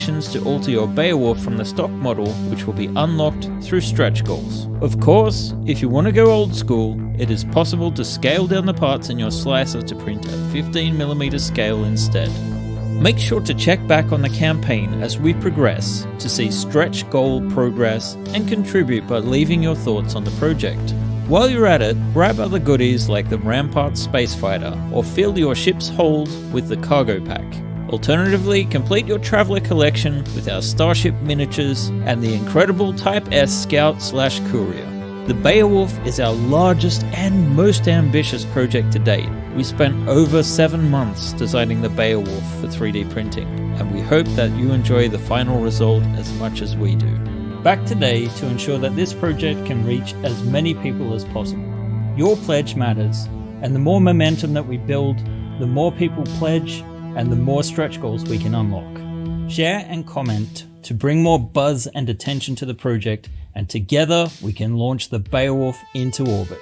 to alter your Beowulf from the stock model, which will be unlocked through stretch goals. Of course, if you want to go old school, it is possible to scale down the parts in your slicer to print at 15mm scale instead. Make sure to check back on the campaign as we progress to see stretch goal progress and contribute by leaving your thoughts on the project. While you're at it, grab other goodies like the Rampart Space Fighter or fill your ship's hold with the cargo pack. Alternatively, complete your Traveller collection with our Starship miniatures and the incredible Type S Scout/Courier. The Beowulf is our largest and most ambitious project to date. We spent over 7 months designing the Beowulf for 3D printing, and we hope that you enjoy the final result as much as we do. Back today to ensure that this project can reach as many people as possible. Your pledge matters, and the more momentum that we build, the more people pledge, and the more stretch goals we can unlock. Share and comment to bring more buzz and attention to the project, and together we can launch the Beowulf into orbit.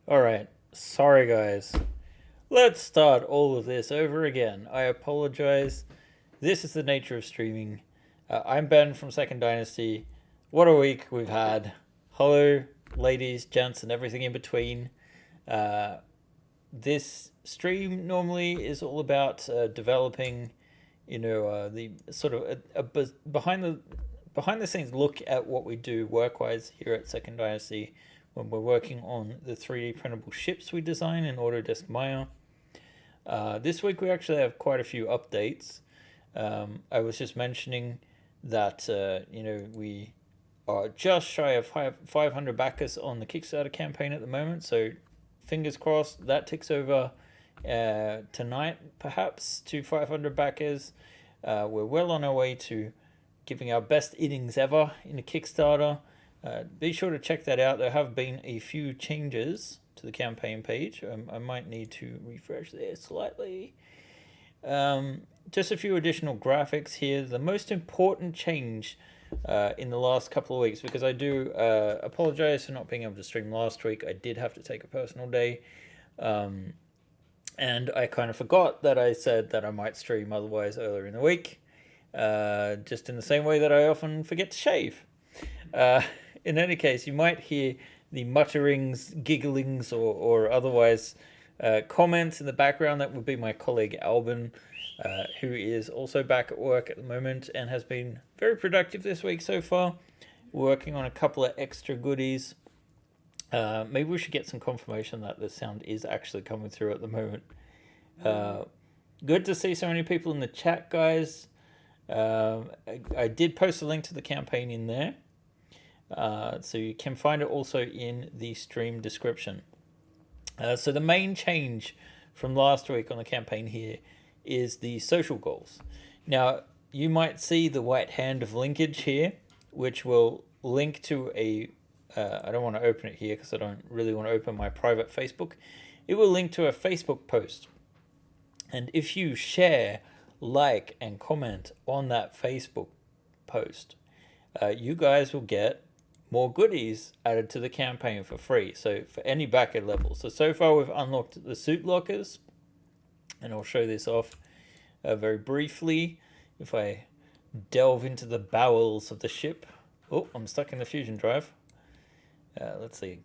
Alright, sorry guys. Let's start all of this over again. I apologize. This is the nature of streaming. I'm Ben from Second Dynasty. What a week we've had. Hello, ladies, gents, and everything in between. This stream normally is all about developing, the sort of a behind the scenes look at what we do work-wise here at Second Dynasty when we're working on the 3D printable ships we design in Autodesk Maya. This week we actually have quite a few updates. I was just mentioning that we are just shy of 500 backers on the Kickstarter campaign at the moment, so fingers crossed that ticks over tonight perhaps to 500 backers. We're well on our way to giving our best innings ever in the Kickstarter. Be sure to check that out. There have been a few changes to the campaign page. I might need to refresh there slightly. Just a few additional graphics here. The most important change in the last couple of weeks, because I do apologize for not being able to stream last week. I did have to take a personal day, and I kind of forgot that I said that I might stream otherwise earlier in the week, just in the same way that I often forget to shave. In any case, you might hear the mutterings, gigglings, or otherwise comments in the background. That would be my colleague Albin, who is also back at work at the moment and has been very productive this week so far, working on a couple of extra goodies. Maybe we should get some confirmation that the sound is actually coming through at the moment. Good to see so many people in the chat, guys. I did post a link to the campaign in there. So you can find it also in the stream description. So the main change from last week on the campaign here is the social goals. Now, you might see the white hand of linkage here, which will link to a... I don't want to open it here because I don't really want to open my private Facebook. It will link to a Facebook post. And if you share, like, and comment on that Facebook post, you guys will get more goodies added to the campaign for free. So for any backer level. So far we've unlocked the suit lockers. And I'll show this off very briefly. If I delve into the bowels of the ship. Oh, I'm stuck in the fusion drive. Let's see.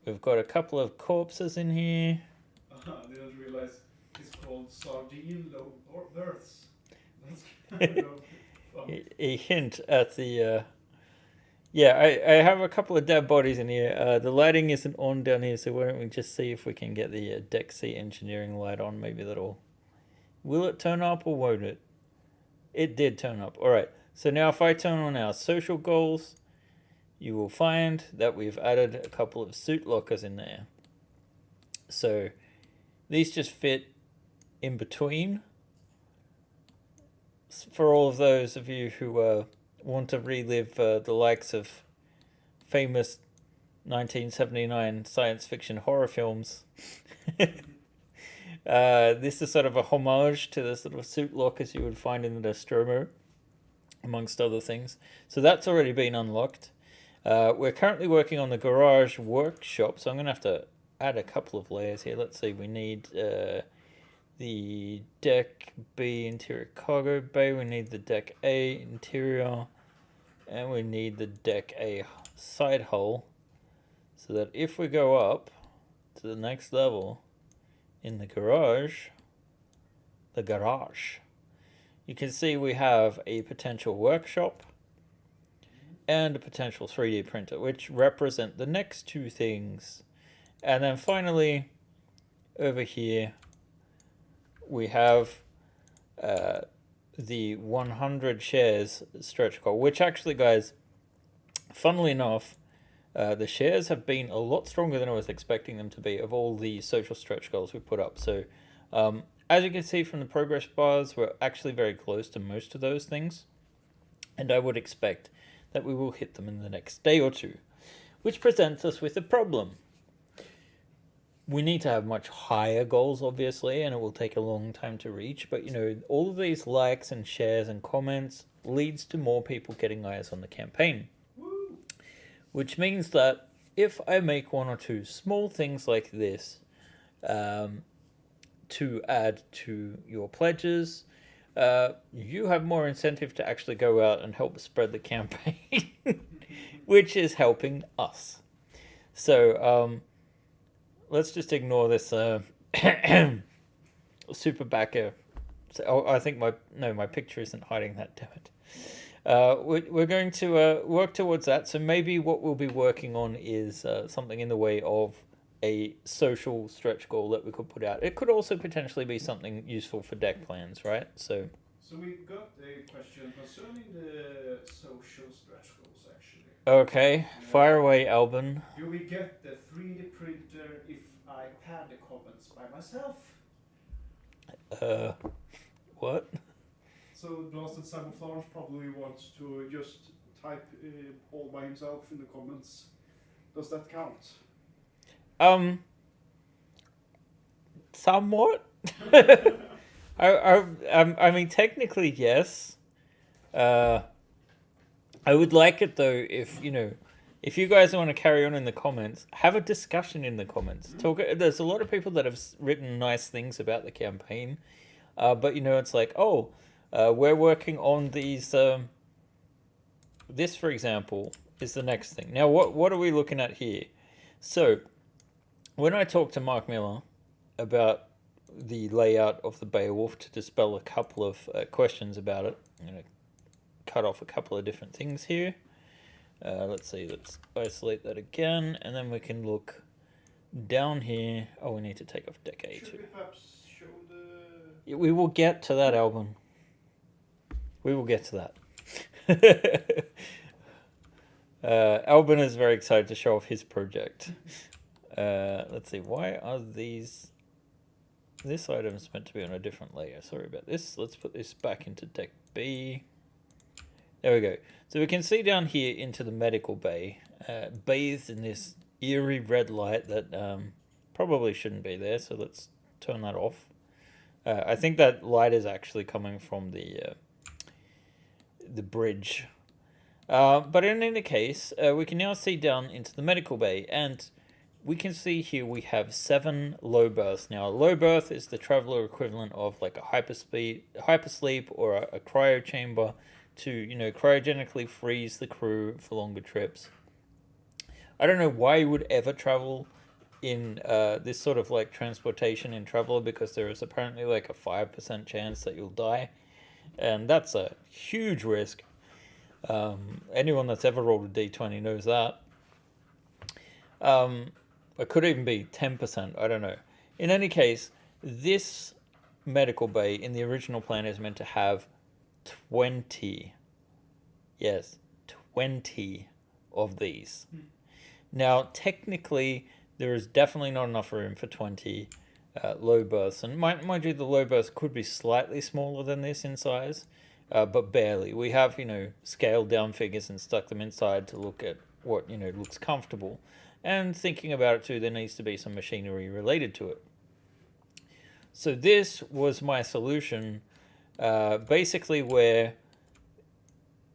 We've got a couple of corpses in here. I didn't realize it's called sardine low berths. That's kind of fun. A hint at the... Yeah, I have a couple of dead bodies in here. The lighting isn't on down here, so why don't we just see if we can get the deck C engineering light on. Maybe that'll... Will it turn up or won't it? It did turn up. Alright, so now if I turn on our social goals, you will find that we've added a couple of suit lockers in there. So these just fit in between. For all of those of you who want to relive the likes of famous 1979 science fiction horror films, this is sort of a homage to the sort of suit lockers you would find in the Nostromo, amongst other things. So that's already been unlocked. We're currently working on the garage workshop, so I'm going to have to add a couple of layers here. Let's see, we need the deck B interior cargo bay, we need the deck A interior, and we need the deck A side hull, so that if we go up to the next level in the garage, you can see we have a potential workshop and a potential 3D printer, which represent the next two things. And then finally, over here, we have the 100 shares stretch goal, which actually, guys, funnily enough, the shares have been a lot stronger than I was expecting them to be of all the social stretch goals we put up. So as you can see from the progress bars, we're actually very close to most of those things. And I would expect that we will hit them in the next day or two, which presents us with a problem. We need to have much higher goals, obviously, and it will take a long time to reach. But, you know, all of these likes and shares and comments leads to more people getting eyes on the campaign. Woo! Which means that if I make one or two small things like this to add to your pledges, you have more incentive to actually go out and help spread the campaign, which is helping us. So, let's just ignore this super backer. So, I think my picture isn't hiding that, damn it. We're going to work towards that. So maybe what we'll be working on is something in the way of a social stretch goal that we could put out. It could also potentially be something useful for deck plans, right? So we got a question concerning the social stretch goals, actually. Okay, fire away, Albin. Do we get the 3D printer if I pad the comments by myself? What? So Blasted Simon Florence probably wants to just type all by himself in the comments. Does that count? Somewhat. I mean, technically, yes. I would like it though if if you guys want to carry on in the comments, have a discussion in the comments. There's a lot of people that have written nice things about the campaign, but it's like, we're working on these. This, for example, is the next thing. Now, what are we looking at here? So, when I talked to Mark Miller about the layout of the Beowulf to dispel a couple of questions about it, I'm going to cut off a couple of different things here. Let's see, let's isolate that again, and then we can look down here. Oh, we need to take off deck A too. Should we perhaps show the... Yeah, we will get to that, Albin. We will get to that. Albin is very excited to show off his project. Let's see, why are these... This item is meant to be on a different layer. Sorry about this. Let's put this back into deck B. There we go. So we can see down here into the medical bay, bathed in this eerie red light that probably shouldn't be there. So let's turn that off. I think that light is actually coming from the bridge. But in any case, we can now see down into the medical bay, and we can see here we have 7 low berths. Now, a low berth is the traveler equivalent of like a hypersleep or a cryo chamber to, cryogenically freeze the crew for longer trips. I don't know why you would ever travel in this sort of like transportation in Traveler, because there is apparently like a 5% chance that you'll die. And that's a huge risk. Anyone that's ever rolled a D20 knows that. It could even be 10%, I don't know. In any case, this medical bay in the original plan is meant to have 20. Yes, 20 of these. Now, technically, there is definitely not enough room for 20 low berths. And mind you, the low berths could be slightly smaller than this in size, but barely. We have, scaled down figures and stuck them inside to look at what, looks comfortable. And thinking about it too, there needs to be some machinery related to it. So this was my solution, basically where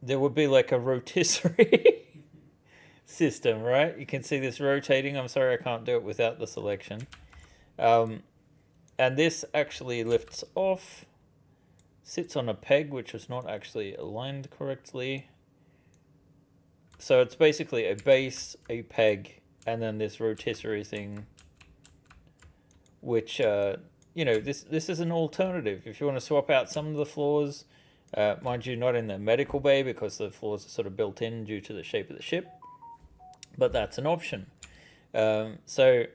there would be like a rotisserie system, right? You can see this rotating. I'm sorry I can't do it without the selection. And this actually lifts off, sits on a peg, which was not actually aligned correctly. So it's basically a base, a peg, and then this rotisserie thing, which, this is an alternative. If you want to swap out some of the floors, mind you, not in the medical bay because the floors are sort of built in due to the shape of the ship, but that's an option. So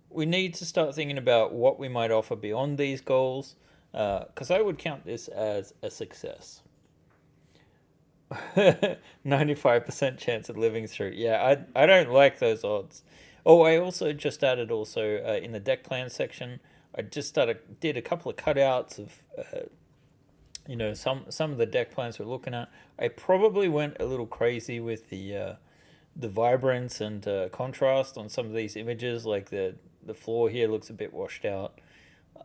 we need to start thinking about what we might offer beyond these goals, because I would count this as a success. 95% chance of living through. Yeah, I don't like those odds. Oh, I also just added in the deck plan section, I just did a couple of cutouts of some of the deck plans we're looking at. I probably went a little crazy with the vibrance and contrast on some of these images. Like the floor here looks a bit washed out.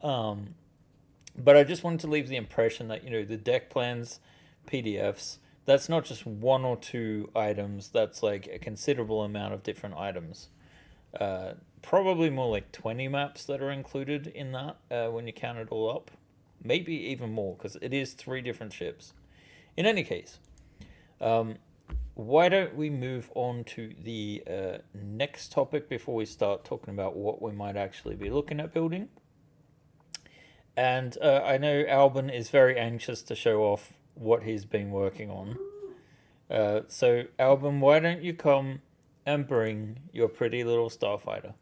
But I just wanted to leave the impression that the deck plans PDFs, that's not just 1 or 2 items, that's like a considerable amount of different items. Probably more like 20 maps that are included in that when you count it all up. Maybe even more, because it is 3 different ships. In any case, why don't we move on to the next topic before we start talking about what we might actually be looking at building. And I know Albin is very anxious to show off what he's been working on. So, Albin, why don't you come and bring your pretty little starfighter?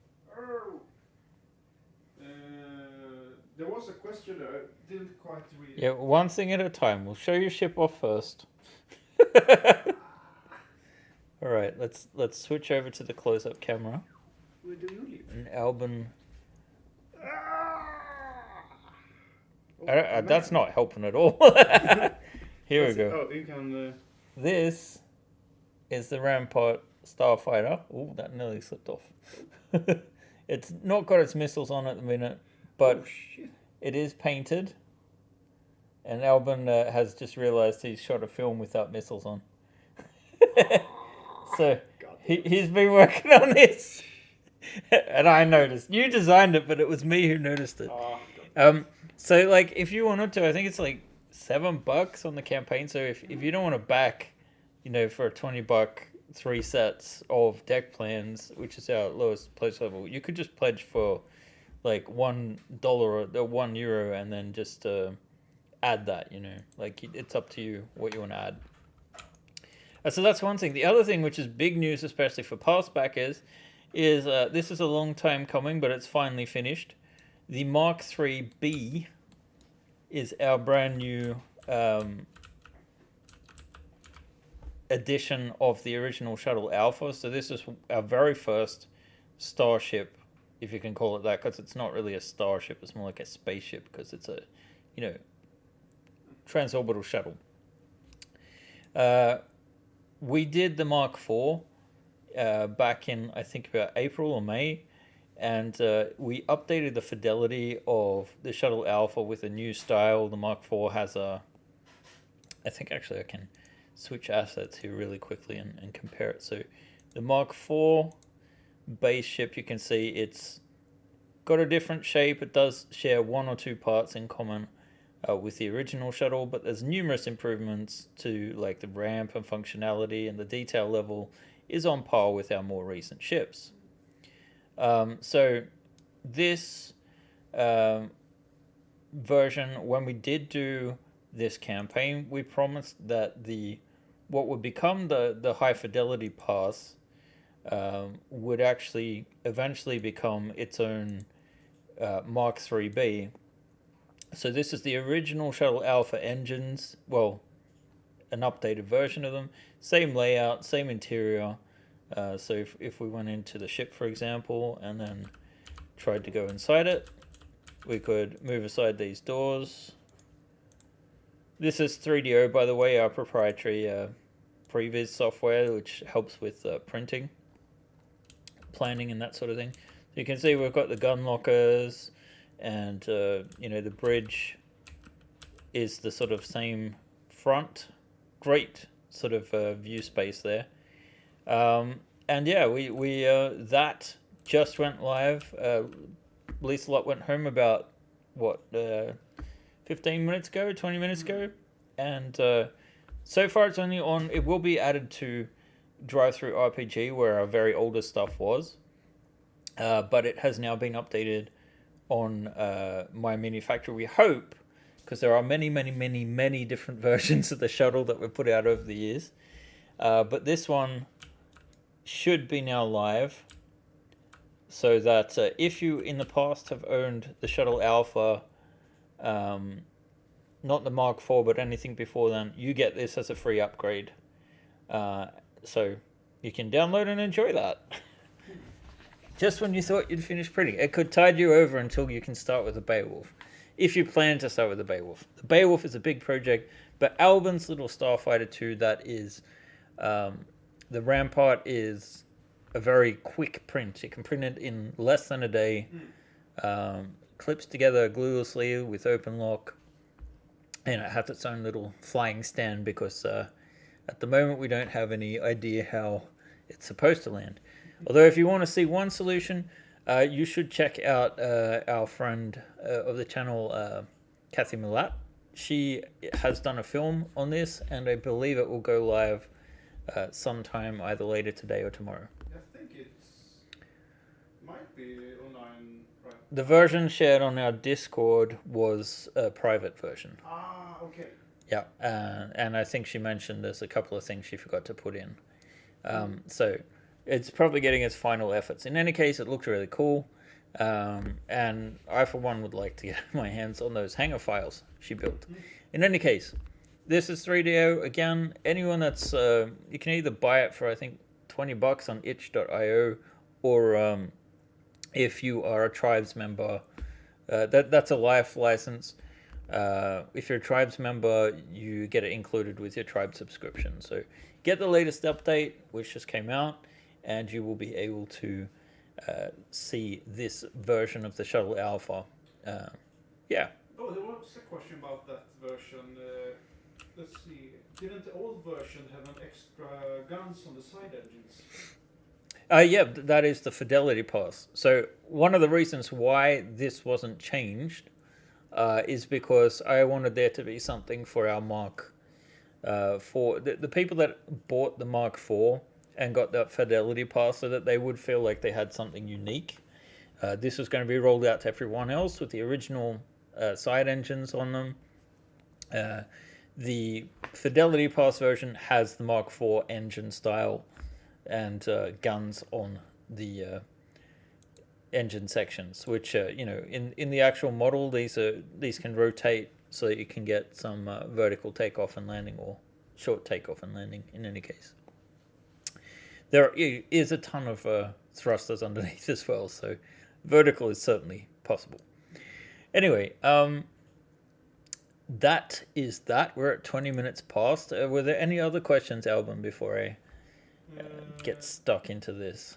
There was a question I didn't quite read. Yeah, one thing at a time. We'll show your ship off first. All right, let's switch over to the close-up camera. Where do you live? And Albin... that's not helping at all. Here we go. Oh, you can... This is the Rampart Starfighter. Ooh, that nearly slipped off. It's not got its missiles on at the minute, but it is painted. And Albin has just realised he's shot a film without missiles on. So he's been working on this, and I noticed. You designed it, but it was me who noticed it. So like, if you wanted to, I think it's like $7 on the campaign. So if you don't want to back, for a $20 3 sets of deck plans, which is our lowest pledge level, you could just pledge for like $1 or €1, and then just add that. Like it's up to you what you want to add. So that's one thing. The other thing, which is big news, especially for past backers, is this is a long time coming, but it's finally finished. The Mark III B is our brand new edition of the original Shuttle Alpha. So this is our very first starship, if you can call it that, because it's not really a starship. It's more like a spaceship, because it's a, transorbital shuttle. We did the Mark IV back in, I think, about April or May, and we updated the fidelity of the Shuttle Alpha with a new style. The Mark IV has I think actually I can switch assets here really quickly and compare it. So the Mark IV base ship, you can see it's got a different shape. It does share 1 or 2 parts in common with the original shuttle, but there's numerous improvements to like the ramp and functionality, and the detail level is on par with our more recent ships. So this version, when we did do this campaign, we promised that what would become the high fidelity pass would actually eventually become its own Mark IIIB. So this is the original Shuttle Alpha engines, well, an updated version of them, same layout, same interior. So if we went into the ship, for example, and then tried to go inside it, we could move aside these doors. This is 3DO, by the way, our proprietary previs software, which helps with printing, planning, and that sort of thing. So you can see we've got the gun lockers, and the bridge is the sort of same front. Great sort of view space there. And yeah, we that just went live. Lisa Lot went home about 15 minutes ago, 20 minutes ago, and so far it's only on. It will be added to Drive-Thru RPG, where our very oldest stuff was, but it has now been updated on My Mini Factory. We hope, because there are many different versions of the shuttle that we've put out over the years, but this one should be now live, so that if you in the past have owned the Shuttle Alpha, not the Mark IV, but anything before then, you get this as a free upgrade. So you can download and enjoy that. Just when you thought you'd finished printing. It could tide you over until you can start with the Beowulf, if you plan to start with the Beowulf. The Beowulf is a big project, but Albin's little Starfighter 2, that is, the Rampart is a very quick print. You can print it in less than a day. Clips together gluelessly with open lock, and it has its own little flying stand, because at the moment we don't have any idea how it's supposed to land. Although if you want to see one solution, you should check out our friend of the channel, Kathy Millat. She has done a film on this, and I believe it will go live sometime either later today or tomorrow. I think it might be online, right? The version shared on our Discord was a private version. Ah, okay. Yeah, and I think she mentioned there's a couple of things she forgot to put in. So it's probably getting its final efforts. In any case, it looked really cool. And I, for one, would like to get my hands on those hanger files she built. In any case, this is 3DO. Again, anyone that's... you can either buy it for, I think, $20 on itch.io, or if you are a Tribes member, that's a life license. If you're a Tribes member, you get it included with your Tribe subscription. So get the latest update, which just came out, and you will be able to see this version of the Shuttle Alpha. Yeah. Oh, there was a question about that version. let's see. Didn't the old version have an extra guns on the side engines? Yeah, that is the fidelity pass. So one of the reasons why this wasn't changed is because I wanted there to be something for our Mark for the people that bought the Mark IV and got that fidelity pass, so that they would feel like they had something unique. This was going to be rolled out to everyone else with the original side engines on them. The Fidelity Pass version has the Mark IV engine style and guns on the engine sections, which in the actual model, these can rotate so that you can get some vertical takeoff and landing, or short takeoff and landing. In any case, there is a ton of thrusters underneath as well, so vertical is certainly possible. Anyway, that is that. We're at 20 minutes past. Were there any other questions, Alban, before I get stuck into this?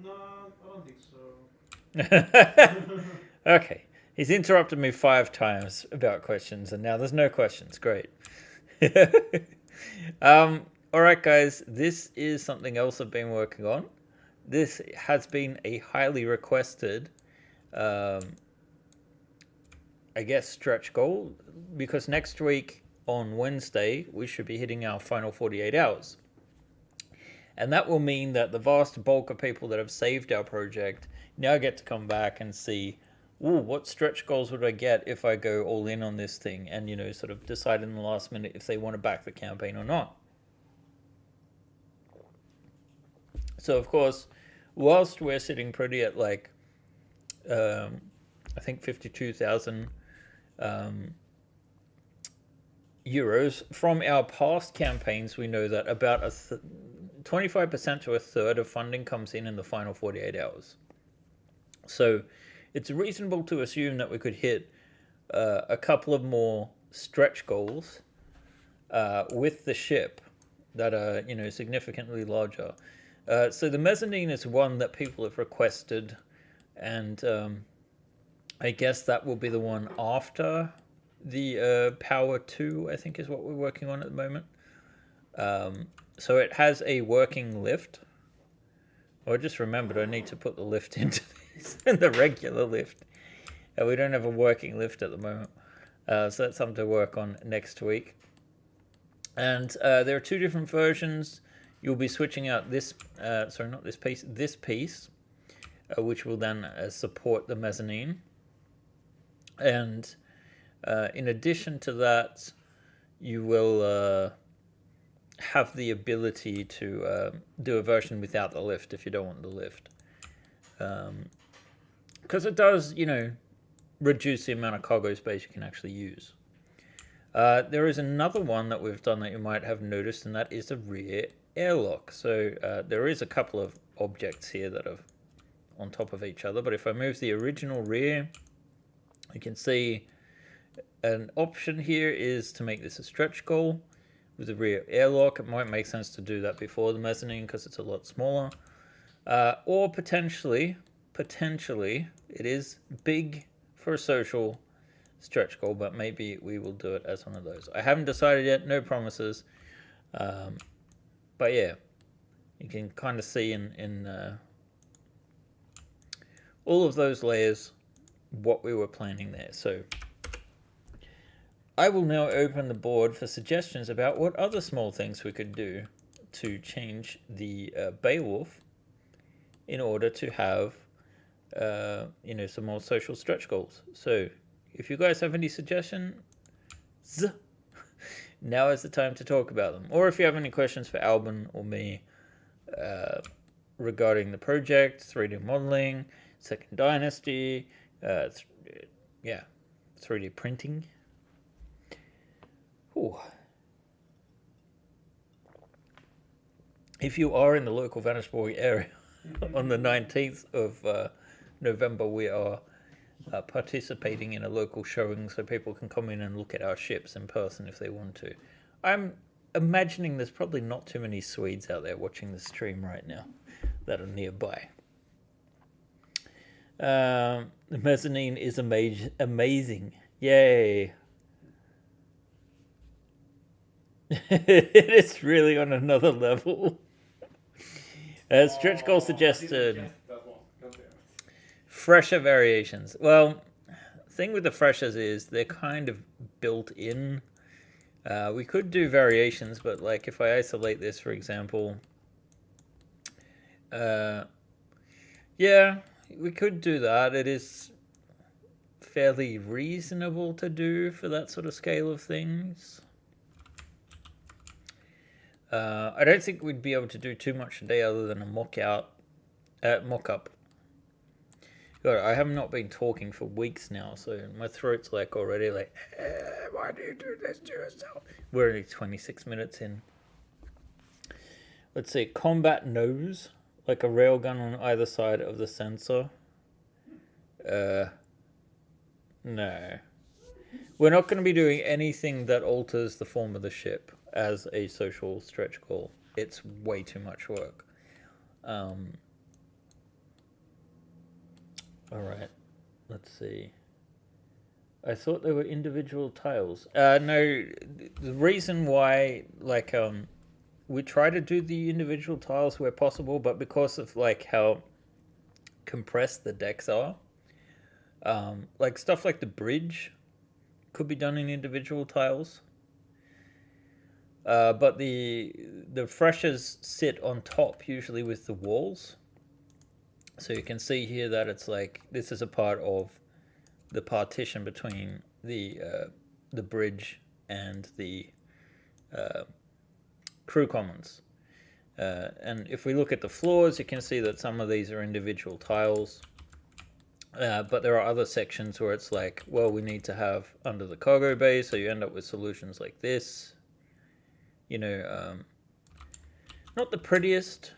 No, I don't think so. Okay. He's interrupted me 5 times about questions, and now there's no questions. Great. All right, guys. This is something else I've been working on. This has been a highly requested stretch goal, because next week on Wednesday we should be hitting our final 48 hours, and that will mean that the vast bulk of people that have saved our project now get to come back and see, what stretch goals would I get if I go all in on this thing, and sort of decide in the last minute if they want to back the campaign or not. So of course, whilst we're sitting pretty at I think 52,000 euros from our past campaigns, we know that about 25% to a third of funding comes in the final 48 hours. So it's reasonable to assume that we could hit a couple of more stretch goals with the ship that are significantly larger. So the mezzanine is one that people have requested, and I guess that will be the one after the Power 2, I think is what we're working on at the moment. So it has a working lift. I just remembered I need to put the lift into this, the regular lift. We don't have a working lift at the moment. So that's something to work on next week. And there are 2 different versions. You'll be switching out this piece, which will then support the mezzanine. And in addition to that, you will have the ability to do a version without the lift if you don't want the lift. Because it does, reduce the amount of cargo space you can actually use. There is another one that we've done that you might have noticed, and that is the rear airlock. So there is a couple of objects here that are on top of each other, but if I move the original rear, you can see an option here is to make this a stretch goal with the rear airlock. It might make sense to do that before the mezzanine because it's a lot smaller. Or potentially, it is big for a social stretch goal, but maybe we will do it as one of those. I haven't decided yet, no promises. But yeah, you can kind of see in all of those layers what we were planning there. So I will now open the board for suggestions about what other small things we could do to change the Beowulf in order to have some more social stretch goals. So if you guys have any suggestions, now is the time to talk about them. Or if you have any questions for Alban or me regarding the project, 3D modeling, Second Dynasty, 3D printing. Ooh. If you are in the local Vänersborg area on the 19th of November, we are participating in a local showing so people can come in and look at our ships in person if they want to. I'm imagining there's probably not too many Swedes out there watching the stream right now that are nearby. The mezzanine is amazing. Yay. It is really on another level. Stretch goal suggested That one. God damn it. fresher variations. Well, thing with the freshers is they're kind of built in. We could do variations, but like if I isolate this, for example, yeah, we could do that. It is fairly reasonable to do for that sort of scale of things. I don't think we'd be able to do too much today other than a mock-up. God, I have not been talking for weeks now, so my throat's like already like, why do you do this to yourself? We're only 26 minutes in. Let's see, combat nose, like a railgun on either side of the sensor. No. We're not going to be doing anything that alters the form of the ship as a social stretch goal. It's way too much work. Alright, let's see. I thought they were individual tiles. No, the reason why, like, we try to do the individual tiles where possible, but because of, like, how compressed the decks are, like, stuff like the bridge could be done in individual tiles. But the freshers sit on top, usually with the walls. So you can see here that it's like, this is a part of the partition between the bridge and the crew commons. And if we look at the floors, you can see that some of these are individual tiles. But there are other sections where it's like, well, we need to have under the cargo bay, so you end up with solutions like this. You know, not the prettiest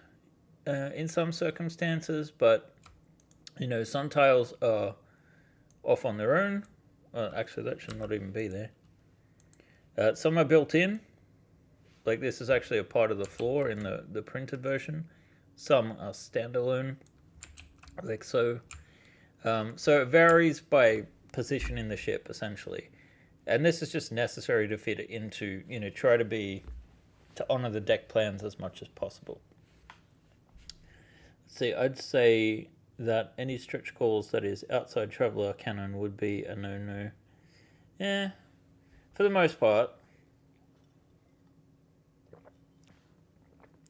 in some circumstances, but, you know, some tiles are off on their own. Well, actually, that should not even be there. Some are built in. Like this is actually a part of the floor in the printed version. Some are standalone, like so. So it varies by position in the ship, essentially. And this is just necessary to fit it into, you know, try to honor the deck plans as much as possible. Let's see, I'd say that any stretch goals that is outside Traveller canon would be a no-no. Yeah, for the most part.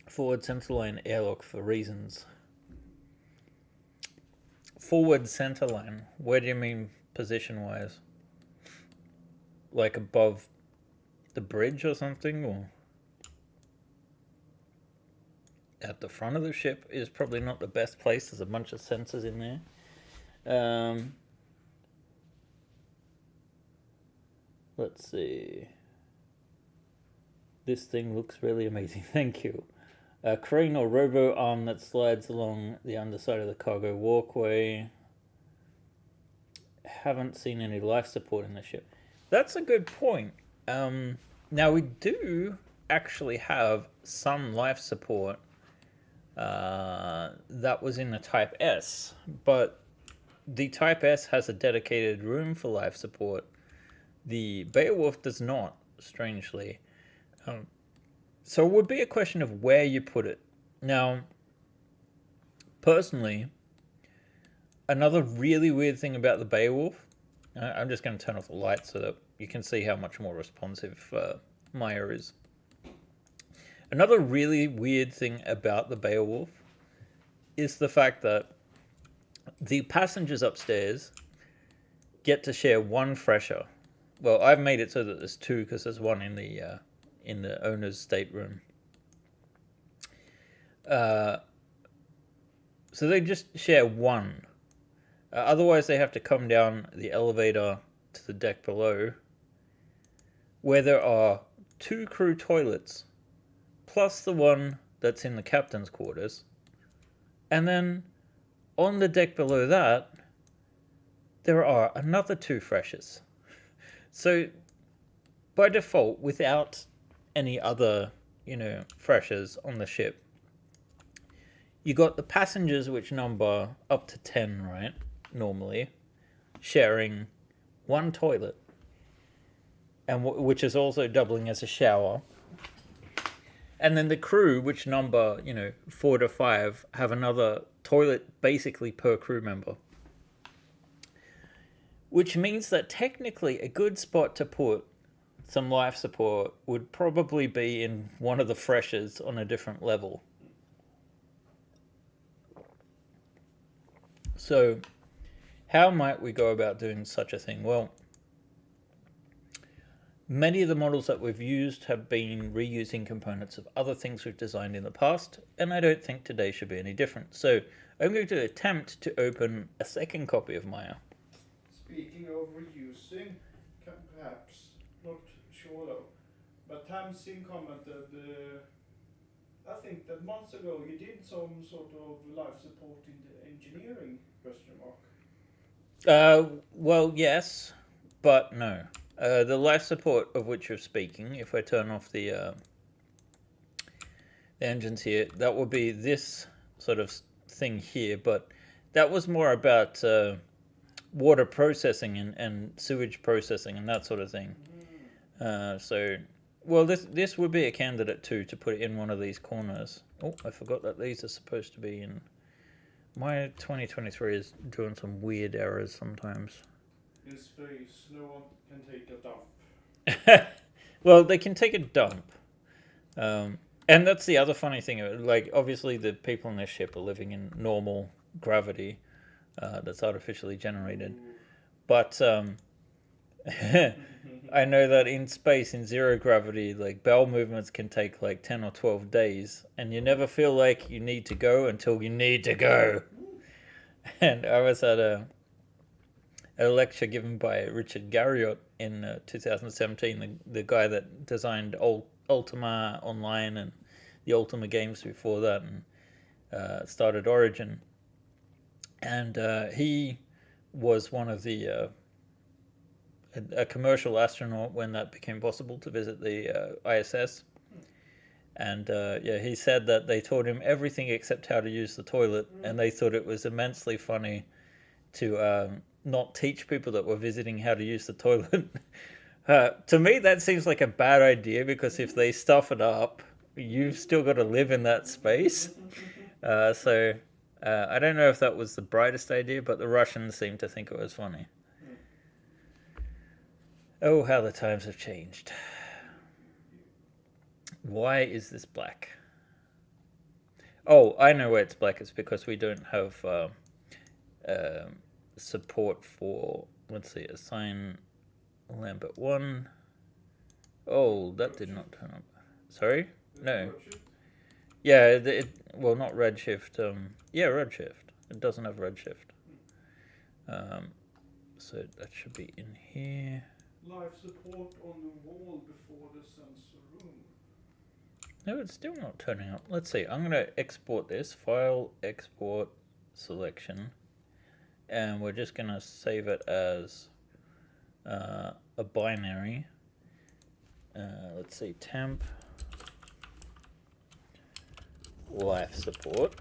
Forward centerline airlock for reasons. Forward centerline, where do you mean position-wise? Like above the bridge or something, or at the front of the ship is probably not the best place. There's a bunch of sensors in there. Let's see. This thing looks really amazing. Thank you. A crane or robo arm that slides along the underside of the cargo walkway. Haven't seen any life support in the ship. That's a good point. Now we do actually have some life support that was in the Type S, but the Type S has a dedicated room for life support. The Beowulf does not, strangely. So it would be a question of where you put it. Now, personally, another really weird thing about the Beowulf, I'm just going to turn off the lights so that you can see how much more responsive Maya is. Another really weird thing about the Beowulf is the fact that the passengers upstairs get to share one fresher. Well, I've made it so that there's two because there's one in the owner's stateroom. So they just share one. Otherwise, they have to come down the elevator to the deck below, where there are two crew toilets, plus the one that's in the captain's quarters. And then on the deck below that, there are another two freshers. So by default, without any other, freshers on the ship, you got the passengers, which number up to 10, right? Normally, sharing one toilet, and which is also doubling as a shower. And then the crew, which number, 4 to 5, have another toilet basically per crew member. Which means that technically a good spot to put some life support would probably be in one of the freshers on a different level. So, how might we go about doing such a thing? Well, many of the models that we've used have been reusing components of other things we've designed in the past, and I don't think today should be any different. So I'm going to attempt to open a second copy of Maya. Speaking of reusing, perhaps, not sure though, but Tamsin commented, I think that months ago you did some sort of life support in the engineering, question mark. Well, yes, but no. The life support of which you're speaking, if I turn off the engines here, that will be this sort of thing here, but that was more about water processing and sewage processing and that sort of thing. Well, this would be a candidate too, to put it in one of these corners. Oh, I forgot that these are supposed to be in... My 2023 is doing some weird errors sometimes. In space, no one can take a dump. Well, they can take a dump. And that's the other funny thing. Like, obviously the people on this ship are living in normal gravity that's artificially generated. But I know that in space, in zero gravity, like bowel movements can take like 10 or 12 days. And you never feel like you need to go until you need to go. And I was at a lecture given by Richard Garriott in 2017, the guy that designed Ultima Online and the Ultima games before that, and started Origin. And he was one of the a commercial astronaut when that became possible to visit the ISS. And he said that they taught him everything except how to use the toilet, and they thought it was immensely funny to not teach people that were visiting how to use the toilet. To me, that seems like a bad idea, because if they stuff it up, you've still got to live in that space. So I don't know if that was the brightest idea, but the Russians seem to think it was funny. Oh, how the times have changed. Why is this black? Oh, I know why it's black. It's because we don't have support for, let's see, assign Lambert 1. Oh, that did not turn up. Sorry? No. Yeah, well, not Redshift. Yeah, Redshift. It doesn't have Redshift. So that should be in here. Life support on the wall before the sensor room. No, it's still not turning up. Let's see. I'm going to export this. File, export, selection. And we're just going to save it as a binary. Let's see. Temp. Life support.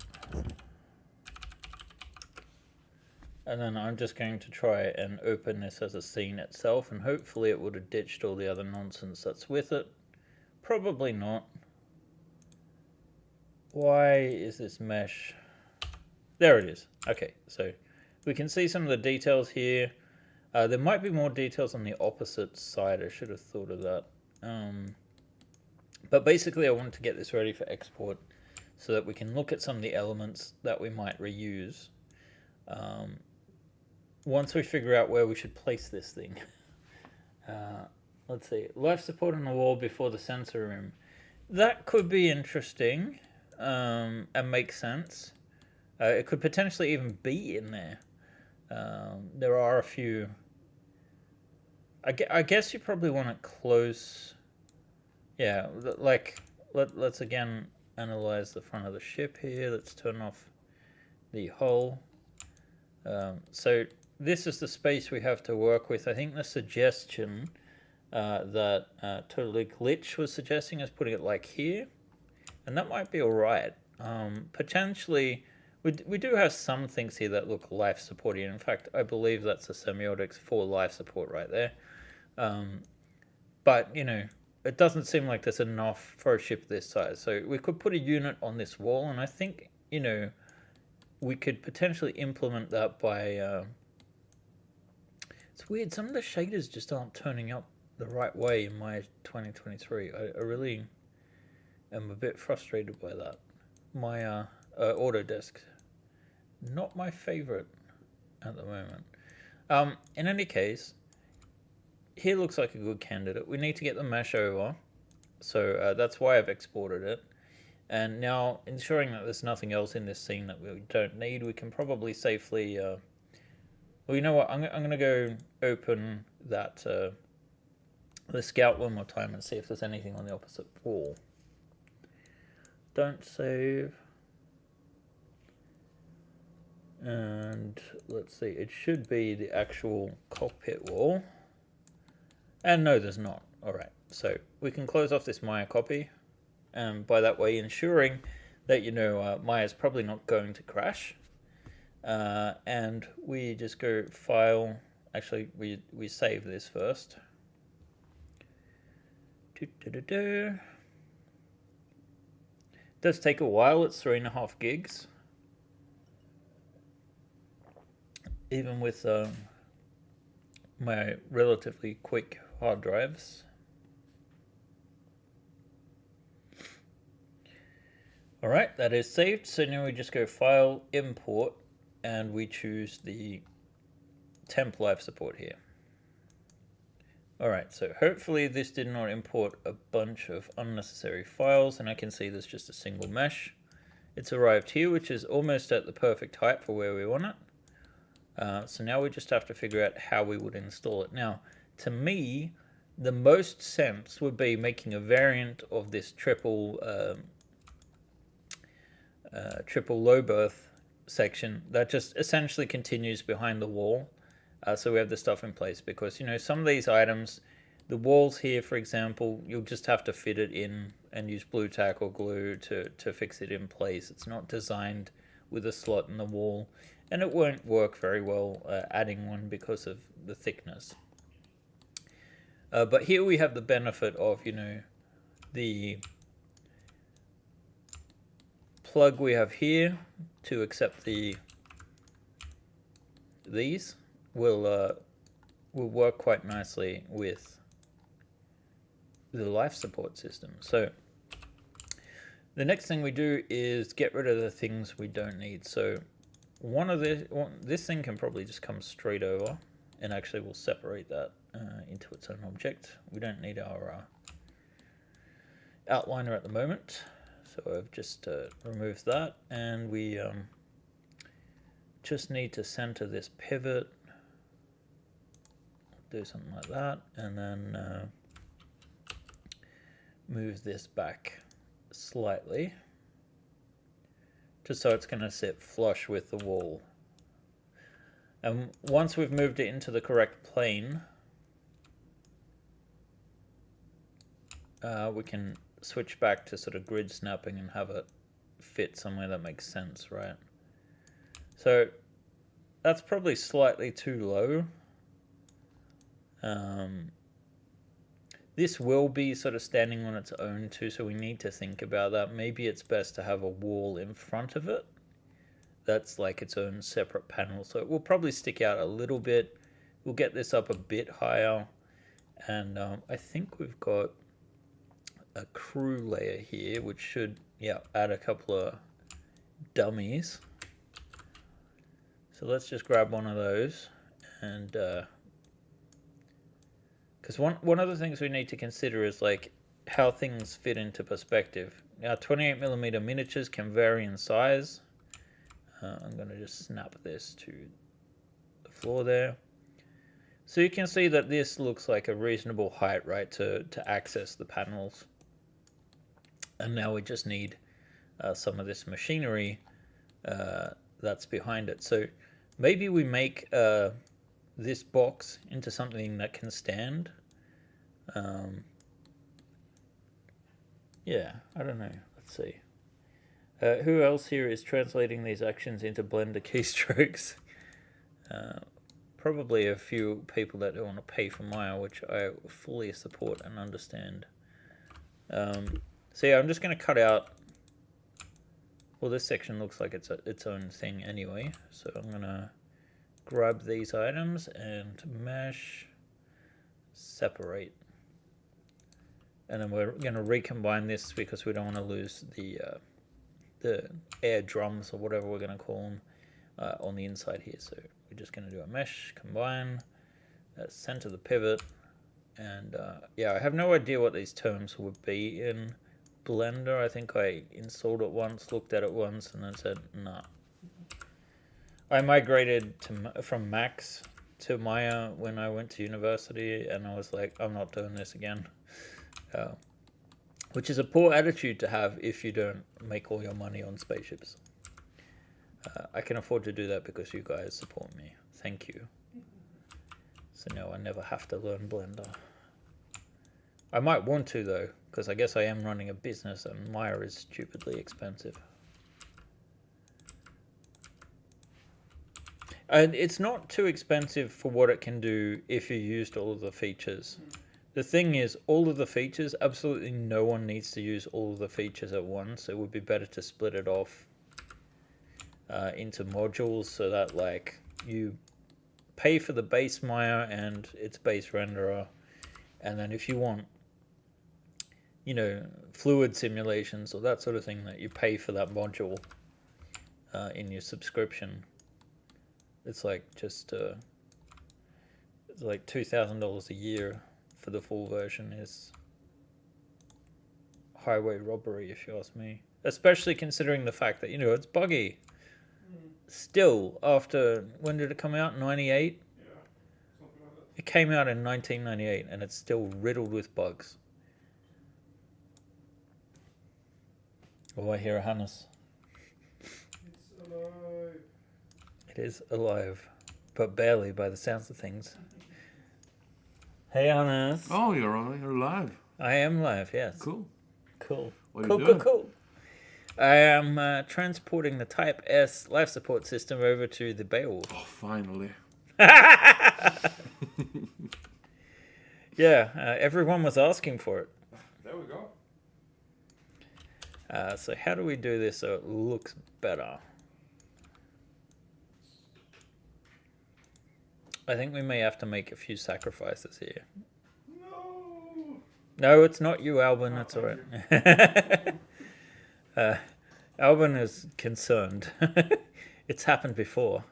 And then I'm just going to try and open this as a scene itself, and hopefully it would have ditched all the other nonsense that's with it. Probably not. Why is this mesh? There it is. Okay, so we can see some of the details here. There might be more details on the opposite side. I should have thought of that. But basically I want to get this ready for export so that we can look at some of the elements that we might reuse. Once we figure out where we should place this thing. Let's see. Life support on the wall before the sensor room. That could be interesting and make sense. It could potentially even be in there. There are a few... I guess you probably want it close. Yeah, like, let's again analyze the front of the ship here. Let's turn off the hull. So this is the space we have to work with. I think the suggestion that Totally Glitch was suggesting is putting it like here, and that might be all right. Potentially, we do have some things here that look life supporty. In fact, I believe that's the semiotics for life support right there. But, you know, it doesn't seem like there's enough for a ship this size. So we could put a unit on this wall, and I think, you know, we could potentially implement that by... it's weird, some of the shaders just aren't turning up the right way in my 2023. I really am a bit frustrated by that. My Autodesk, not my favorite at the moment. In any case, here looks like a good candidate. We need to get the mesh over, so that's why I've exported it. And now, ensuring that there's nothing else in this scene that we don't need, we can probably safely... well, you know what? I'm going to go open that the scout one more time and see if there's anything on the opposite wall. Don't save. And let's see. It should be the actual cockpit wall. And no, there's not. All right. So we can close off this Maya copy. And by that way, ensuring that, you know, Maya's probably not going to crash. And we just go file. Actually, we save this first. It does take a while. It's 3.5 gigs. Even with my relatively quick hard drives. All right, that is saved. So now we just go File, Import, and we choose the temp life support here. All right, so hopefully this did not import a bunch of unnecessary files, and I can see there's just a single mesh. It's arrived here, which is almost at the perfect height for where we want it. So now we just have to figure out how we would install it. Now, to me, the most sense would be making a variant of this triple low berth section that just essentially continues behind the wall. So we have the stuff in place, because, you know, some of these items, the walls here, for example, you'll just have to fit it in and use blue tack or glue to fix it in place. It's not designed with a slot in the wall, and it won't work very well adding one because of the thickness. But here we have the benefit of, you know, the plug we have here to accept these will work quite nicely with the life support system. So the next thing we do is get rid of the things we don't need. So this thing can probably just come straight over, and actually we'll separate that into its own object. We don't need our outliner at the moment, so I've just removed that, and we just need to center this pivot, do something like that, and then move this back slightly, just so it's going to sit flush with the wall. And once we've moved it into the correct plane, we can switch back to sort of grid snapping and have it fit somewhere that makes sense, right? So that's probably slightly too low. This will be sort of standing on its own too, so we need to think about that. Maybe it's best to have a wall in front of it that's like its own separate panel, so it will probably stick out a little bit. We'll get this up a bit higher, and I think we've got a crew layer here, which should, yeah, add a couple of dummies. So let's just grab one of those, and because one of the things we need to consider is like how things fit into perspective. Now, 28mm miniatures can vary in size. I'm going to just snap this to the floor there. So you can see that this looks like a reasonable height, right, to access the panels. And now we just need some of this machinery that's behind it. So maybe we make this box into something that can stand. Yeah, I don't know. Let's see. Who else here is translating these actions into Blender keystrokes? Probably a few people that don't want to pay for Maya, which I fully support and understand. So yeah, I'm just going to cut out. Well, this section looks like it's its own thing anyway. So I'm going to grab these items and mesh, separate. And then we're going to recombine this because we don't want to lose the air drums or whatever we're going to call them on the inside here. So we're just going to do a mesh, combine, center the pivot. And yeah, I have no idea what these terms would be in Blender. I think I installed it once, looked at it once, and then said, nah. I migrated from Max to Maya when I went to university, and I was like, I'm not doing this again. Which is a poor attitude to have if you don't make all your money on spaceships. I can afford to do that because you guys support me. Thank you. So now I never have to learn Blender. I might want to though, because I guess I am running a business and Maya is stupidly expensive. And it's not too expensive for what it can do if you used all of the features. The thing is, all of the features, absolutely no one needs to use all of the features at once. It would be better to split it off into modules so that like you pay for the base Maya and its base renderer, and then if you want, you know, fluid simulations or that sort of thing, that you pay for that module in your subscription. It's like just it's like $2,000 a year for the full version. Is highway robbery if you ask me, especially considering the fact that, you know, it's buggy. Still, after, when did it come out? 98? Yeah, something like that. It came out in 1998 and it's still riddled with bugs. Oh, I hear a Hannes. It's alive. It is alive, but barely by the sounds of things. Hey, Hannes. Oh, you're live. I am live, yes. Cool. Cool. What are Cool, you cool, doing? cool. I am transporting the Type S life support system over to the Beowulf. Oh, finally. Yeah, everyone was asking for it. There we go. So how do we do this so it looks better? I think we may have to make a few sacrifices here. No. No, it's not you, Albin. It's all right. Albin is concerned. It's happened before.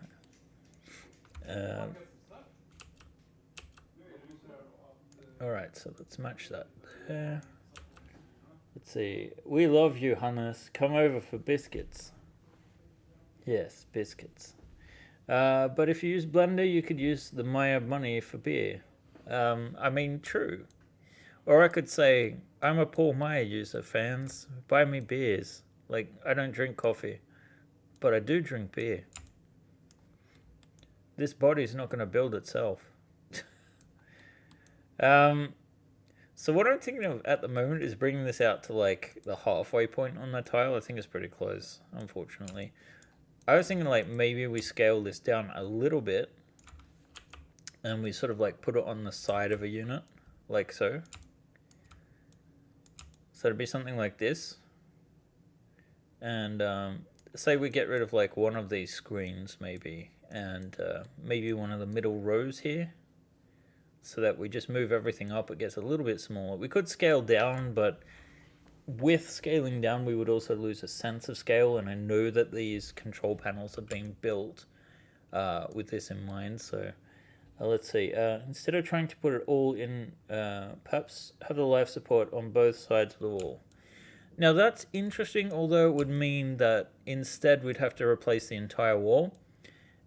All right, so let's match that there. Let's see. We love you, Hannes. Come over for biscuits. Yes, biscuits. But if you use Blender, you could use the Maya money for beer. I mean, true. Or I could say, I'm a poor Maya user, fans. Buy me beers. Like, I don't drink coffee, but I do drink beer. This body's not going to build itself. So what I'm thinking of at the moment is bringing this out to like the halfway point on the tile. I think it's pretty close, unfortunately. I was thinking like maybe we scale this down a little bit and we sort of like put it on the side of a unit, like so. So it'd be something like this. And say we get rid of like one of these screens maybe, and maybe one of the middle rows here, so that we just move everything up. It gets a little bit smaller. We could scale down, but with scaling down we would also lose a sense of scale, and I know that these control panels are being built with this in mind. So let's see, instead of trying to put it all in, perhaps have the life support on both sides of the wall. Now that's interesting, although it would mean that instead we'd have to replace the entire wall.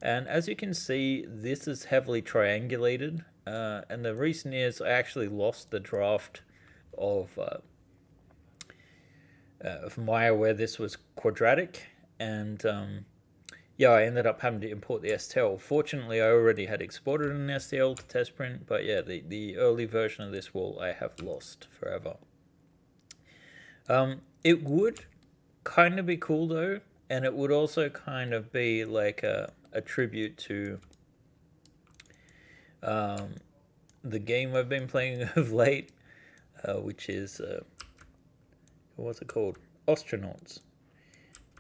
And as you can see, this is heavily triangulated. And the reason is I actually lost the draft of Maya where this was quadratic. And yeah, I ended up having to import the STL. Fortunately, I already had exported an STL to test print. But yeah, the early version of this wall I have lost forever. It would kind of be cool though, and it would also kind of be like a tribute to the game I've been playing of late, which is what's it called? Astronauts.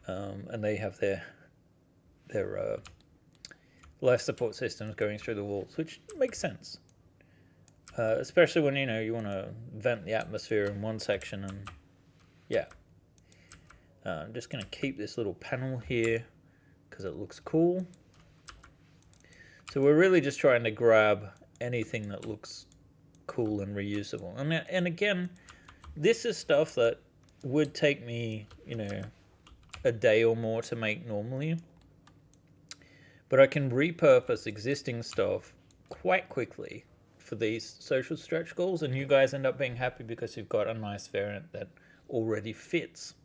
And they have their life support systems going through the walls, which makes sense. Especially when, you want to vent the atmosphere in one section, and yeah. I'm just going to keep this little panel here because it looks cool. So we're really just trying to grab anything that looks cool and reusable. And again, this is stuff that would take me, a day or more to make normally. But I can repurpose existing stuff quite quickly for these social stretch goals, and you guys end up being happy because you've got a nice variant that already fits.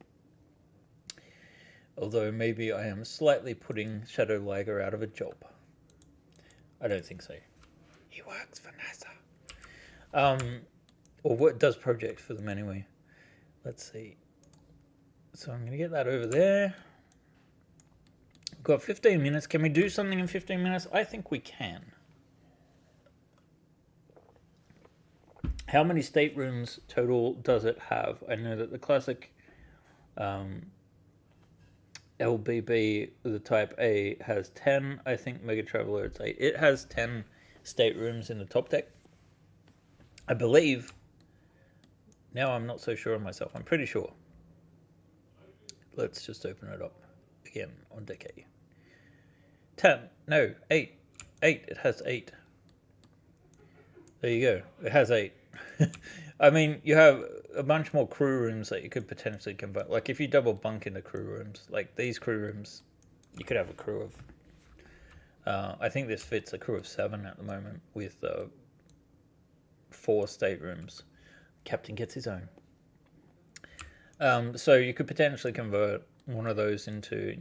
Although maybe I am slightly putting Shadow Liger out of a job. I don't think so. He works for NASA. Or what does projects for them anyway. Let's see. So I'm going to get that over there. We've got 15 minutes. Can we do something in 15 minutes? I think we can. How many staterooms total does it have? I know that the classic LBB, the Type A, has 10. I think Mega Traveler, it's 8. It has 10 staterooms in the top deck. I believe. Now I'm not so sure of myself. I'm pretty sure. Let's just open it up again on deck A. 10. No, 8. 8. It has 8. There you go. It has 8. I mean, you have a bunch more crew rooms that you could potentially convert. Like, if you double bunk into crew rooms, like these crew rooms, you could have a crew of... I think this fits a crew of 7 at the moment with 4 staterooms. Captain gets his own. So you could potentially convert one of those into,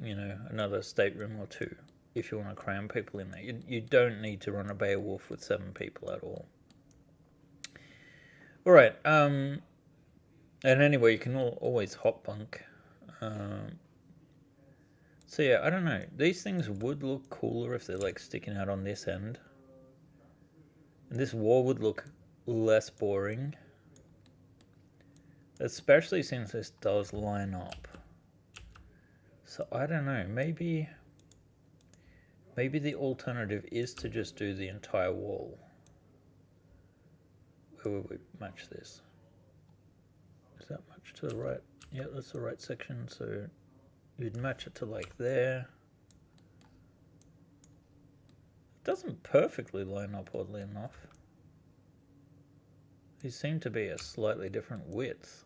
another stateroom or 2 if you want to cram people in there. You don't need to run a Beowulf with 7 people at all. All right. And anyway, you can always hot bunk. So yeah, I don't know. These things would look cooler if they're like sticking out on this end. And this wall would look less boring. Especially since this does line up. So I don't know. Maybe the alternative is to just do the entire wall. Where would we match this? Is that much to the right? Yeah, that's the right section. So you'd match it to like there. It doesn't perfectly line up, oddly enough. These seem to be a slightly different width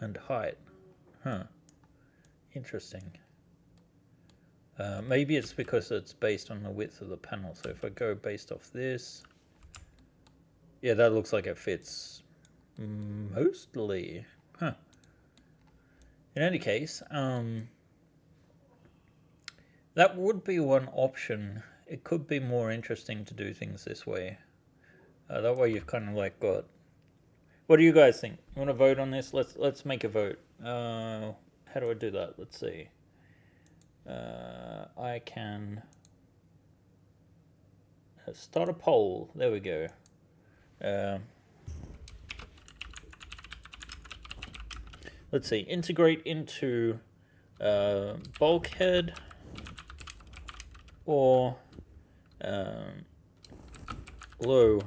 and height. Huh. Interesting. Maybe it's because it's based on the width of the panel. So if I go based off this... Yeah, that looks like it fits mostly. Huh. In any case, that would be one option. It could be more interesting to do things this way. That way you've kind of like got... What do you guys think? You want to vote on this? Let's make a vote. How do I do that? Let's see. I can start a poll. There we go. Let's see. Integrate into bulkhead or low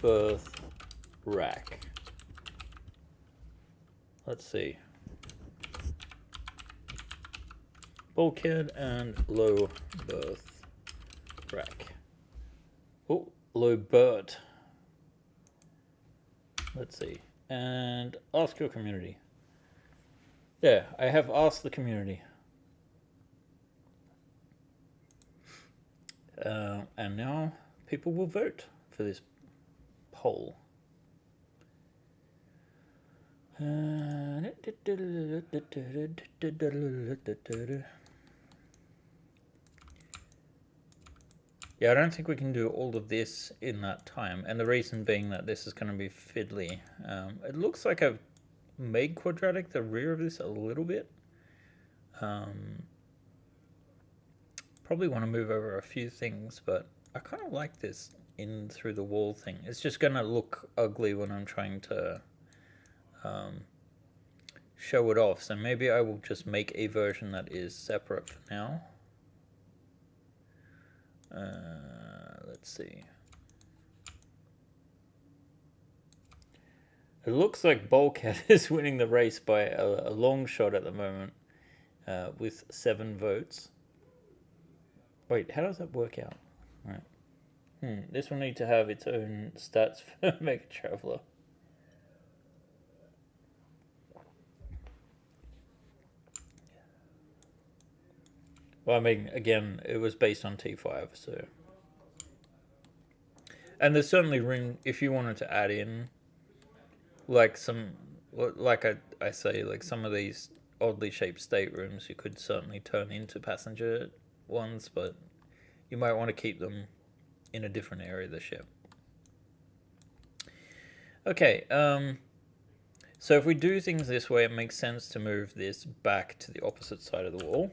berth rack. Let's see. Bulkhead and low berth rack. Oh, low berth. Let's see. And ask your community. Yeah, I have asked the community. And now people will vote for this poll. Yeah, I don't think we can do all of this in that time, and the reason being that this is going to be fiddly. It looks like I've made quadratic the rear of this a little bit. Probably want to move over a few things, but I kind of like this in through the wall thing. It's just going to look ugly when I'm trying to show it off. So maybe I will just make a version that is separate for now. Let's see. It looks like Bulkhead is winning the race by a long shot at the moment, with 7 votes. Wait, how does that work out? Right. This will need to have its own stats for Mega Traveler. Well, I mean, again, it was based on T5, so... And there's certainly room, if you wanted to add in, like I say, like some of these oddly shaped staterooms, you could certainly turn into passenger ones, but you might want to keep them in a different area of the ship. Okay, so if we do things this way, it makes sense to move this back to the opposite side of the wall.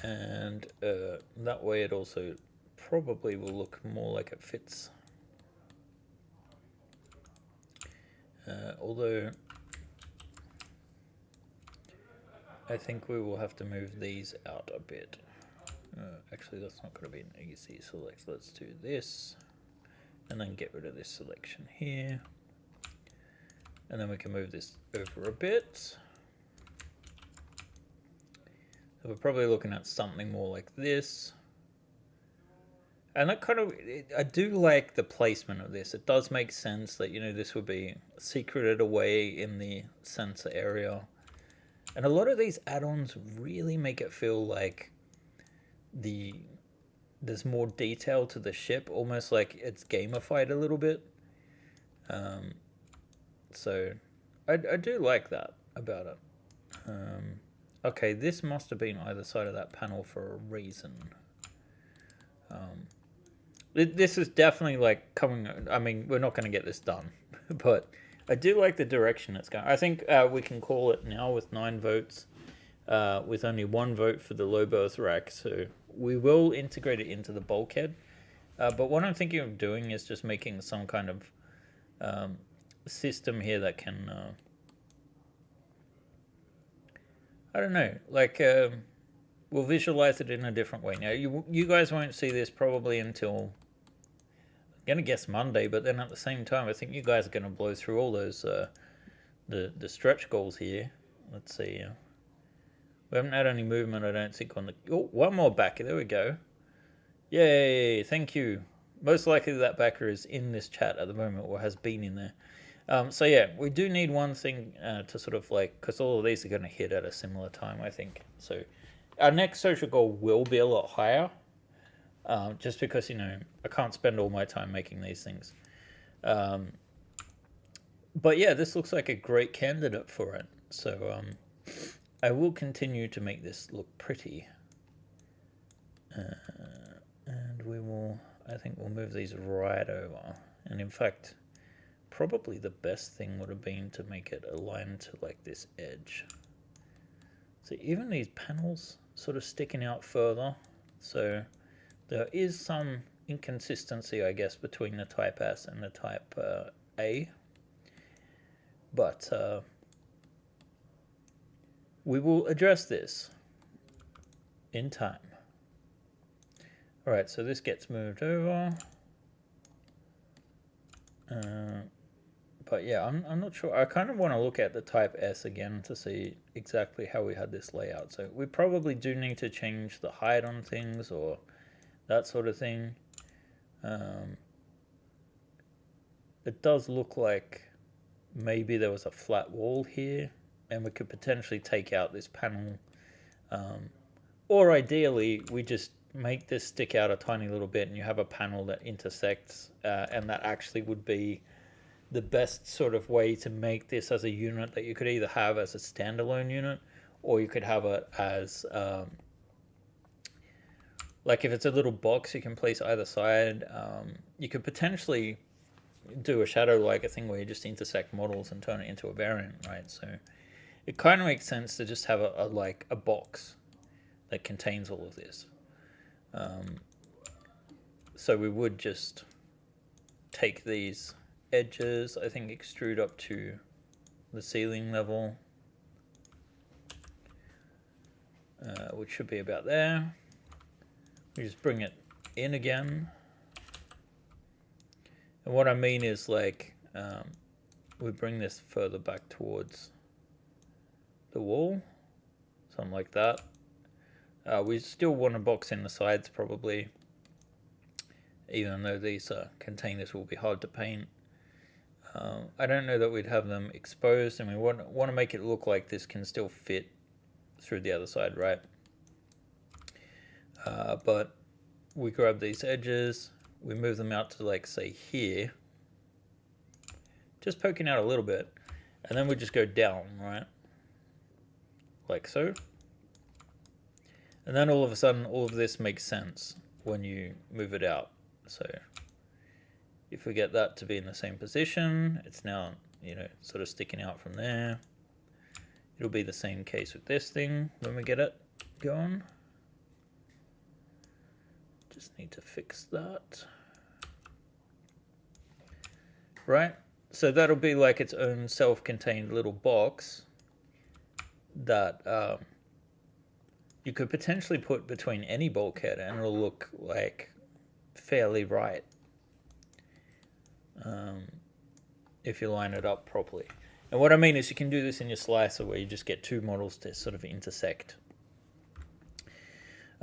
And that way it also probably will look more like it fits. Although I think we will have to move these out a bit. Actually, that's not going to be an easy select. Let's do this and then get rid of this selection here. And then we can move this over a bit. So we're probably looking at something more like this. And that kind of, I do like the placement of this. It does make sense that, you know, this would be secreted away in the sensor area. And a lot of these add-ons really make it feel like there's more detail to the ship, almost like it's gamified a little bit. So I do like that about it. Okay, this must have been either side of that panel for a reason. This is definitely like coming, I mean, we're not going to get this done, but I do like the direction it's going. I think we can call it now with 9 votes, with only 1 vote for the low berth rack. So we will integrate it into the bulkhead. But what I'm thinking of doing is just making some kind of system here that can, I don't know, like we'll visualize it in a different way. Now, you guys won't see this probably until, I'm going to guess Monday, but then at the same time, I think you guys are going to blow through all those, the stretch goals here. Let's see. We haven't had any movement, I don't think, on the... Oh, one more backer. There we go. Yay, thank you. Most likely that backer is in this chat at the moment, or has been in there. So yeah, we do need one thing to sort of like... Because all of these are going to hit at a similar time, I think. So our next social goal will be a lot higher. Just because, you know, I can't spend all my time making these things. But yeah, this looks like a great candidate for it. So I will continue to make this look pretty. And we will, I think we'll move these right over. And in fact, probably the best thing would have been to make it align to like this edge. So even these panels sort of sticking out further. So there is some inconsistency, I guess, between the Type S and the Type A. But we will address this in time. All right, so this gets moved over. But yeah, I'm not sure. I kind of want to look at the Type S again to see exactly how we had this layout. So we probably do need to change the height on things or that sort of thing. It does look like maybe there was a flat wall here and we could potentially take out this panel. Or ideally, we just make this stick out a tiny little bit and you have a panel that intersects, and that actually would be the best sort of way to make this as a unit that you could either have as a standalone unit or you could have it as like if it's a little box you can place either side. You could potentially do a shadow like a thing where you just intersect models and turn it into a variant, right? So it kind of makes sense to just have a box that contains all of this. So we would just take these edges, I think extrude up to the ceiling level, which should be about there. We just bring it in again. And what I mean is like, we bring this further back towards the wall, something like that. We still want to box in the sides probably, even though these containers will be hard to paint. I don't know that we'd have them exposed, and we want to make it look like this can still fit through the other side, right? But we grab these edges, we move them out to like say here, just poking out a little bit, and then we just go down, right? Like so. And then all of a sudden, all of this makes sense when you move it out. So if we get that to be in the same position, it's now, you know, sort of sticking out from there. It'll be the same case with this thing when we get it going. Just need to fix that. Right? So that'll be like its own self-contained little box that you could potentially put between any bulkhead and it'll look like fairly right if you line it up properly. And what I mean is you can do this in your slicer where you just get two models to sort of intersect.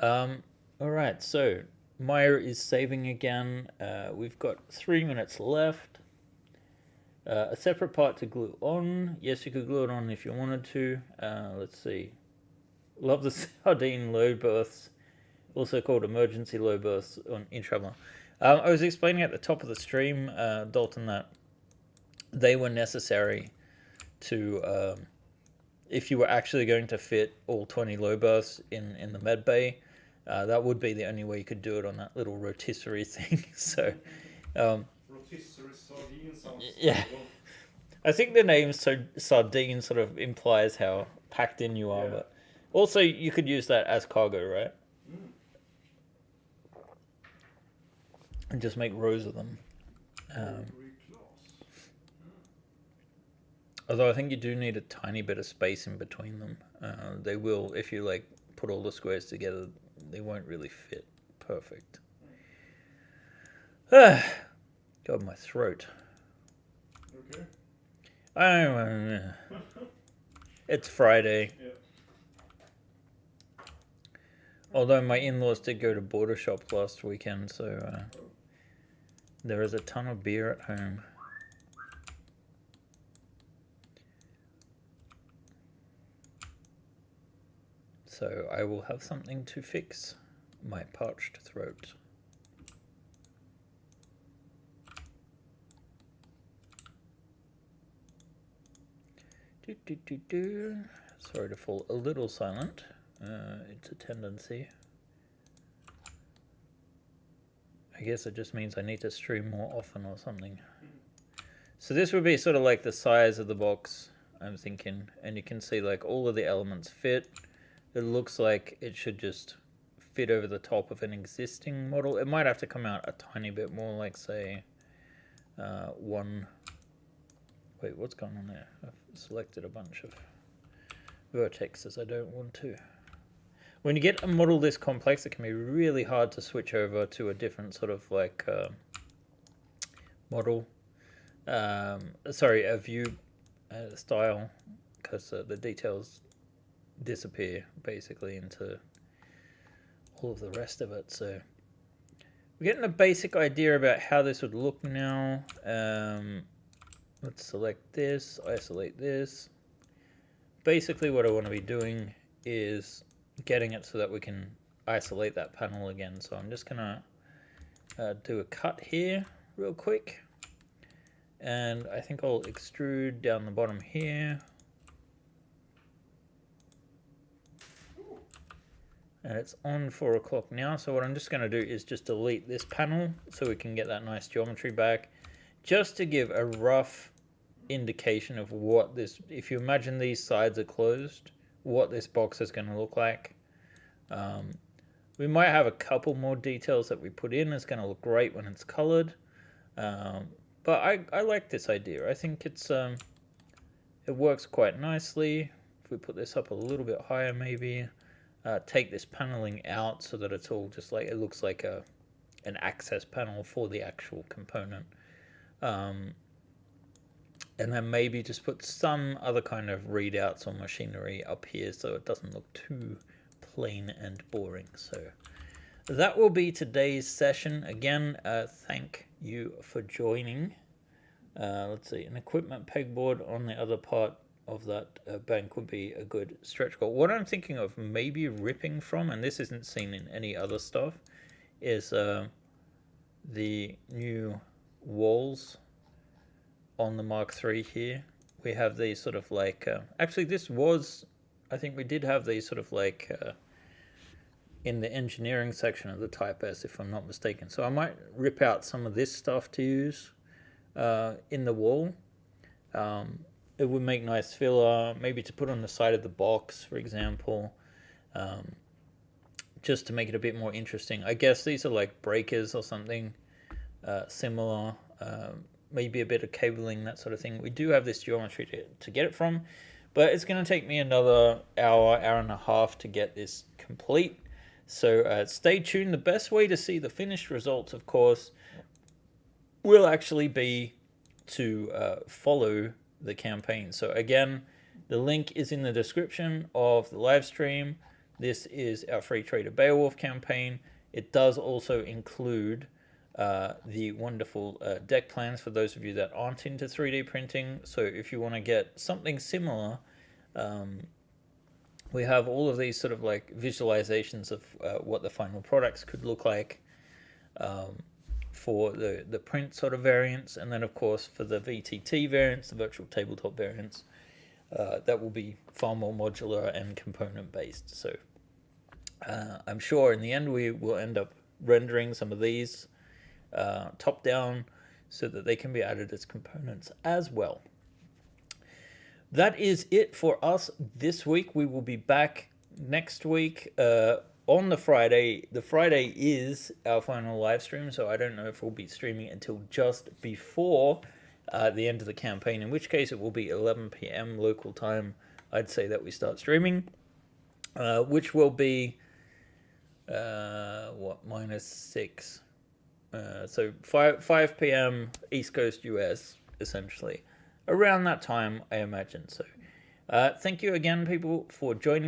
Alright, so Maya is saving again. We've got 3 minutes left. A separate part to glue on. Yes, you could glue it on if you wanted to. Let's see. Love the sardine load berths, also called emergency load berths in Traveller. I was explaining at the top of the stream, Dalton, that they were necessary to, if you were actually going to fit all 20 load berths in the med bay, that would be the only way you could do it on that little rotisserie thing. So, rotisserie sardine sounds yeah. I think the name sardine sort of implies how packed in you are, but also you could use that as cargo, right? And just make rows of them. Although I think you do need a tiny bit of space in between them. They will, if you like put all the squares together, they won't really fit perfect. God, my throat. Okay. It's Friday. Yeah. Although my in-laws did go to Border Shop last weekend, so there is a ton of beer at home. So I will have something to fix my parched throat. Sorry to fall a little silent. It's a tendency. I guess it just means I need to stream more often or something. So this would be sort of like the size of the box, I'm thinking. And you can see like all of the elements fit. It looks like it should just fit over the top of an existing model. It might have to come out a tiny bit more, like say one... Wait, what's going on there? I've selected a bunch of vertexes I don't want to. When you get a model this complex, it can be really hard to switch over to a different sort of like model. Sorry, a view style, because the details disappear basically into all of the rest of it. So we're getting a basic idea about how this would look now. Let's select this, isolate this. Basically what I want to be doing is getting it so that we can isolate that panel again. So I'm just gonna do a cut here real quick, and I think I'll extrude down the bottom here, and it's on 4 o'clock now. So what I'm just gonna do is just delete this panel so we can get that nice geometry back, just to give a rough indication of what this, if you imagine these sides are closed, what this box is going to look like. We might have a couple more details that we put in. It's going to look great when it's colored, but I like this idea. I think it works quite nicely. If we put this up a little bit higher, maybe take this paneling out so that it's all just like, it looks like an access panel for the actual component. And then maybe just put some other kind of readouts or machinery up here so it doesn't look too plain and boring. So that will be today's session. Again, thank you for joining. Let's see, an equipment pegboard on the other part of that bank would be a good stretch goal. What I'm thinking of maybe ripping from, and this isn't seen in any other stuff, is the new walls on the Mark III here. We have these sort of like, actually this was, I think we did have these sort of like in the engineering section of the Type S, if I'm not mistaken. So I might rip out some of this stuff to use in the wall. It would make nice filler, maybe to put on the side of the box, for example, just to make it a bit more interesting. I guess these are like breakers or something similar. Maybe a bit of cabling, that sort of thing. We do have this geometry to get it from, but it's going to take me another hour and a half to get this complete. So stay tuned. The best way to see the finished results, of course, will actually be to follow the campaign. So again, the link is in the description of the live stream. This is our Free Trader Beowulf campaign. It does also include the wonderful deck plans for those of you that aren't into 3D printing. So if you want to get something similar, we have all of these sort of like visualizations of what the final products could look like for the print sort of variants, and then of course for the VTT variants, the virtual tabletop variants, that will be far more modular and component based. So I'm sure in the end we will end up rendering some of these top down so that they can be added as components as well. That is it for us this week. We will be back next week on the Friday. The Friday is our final live stream, so I don't know if we'll be streaming until just before the end of the campaign, in which case it will be 11 p.m. local time. I'd say that we start streaming, which will be -6. So 5 p.m. East Coast US, essentially. Around that time, I imagine. So thank you again, people, for joining.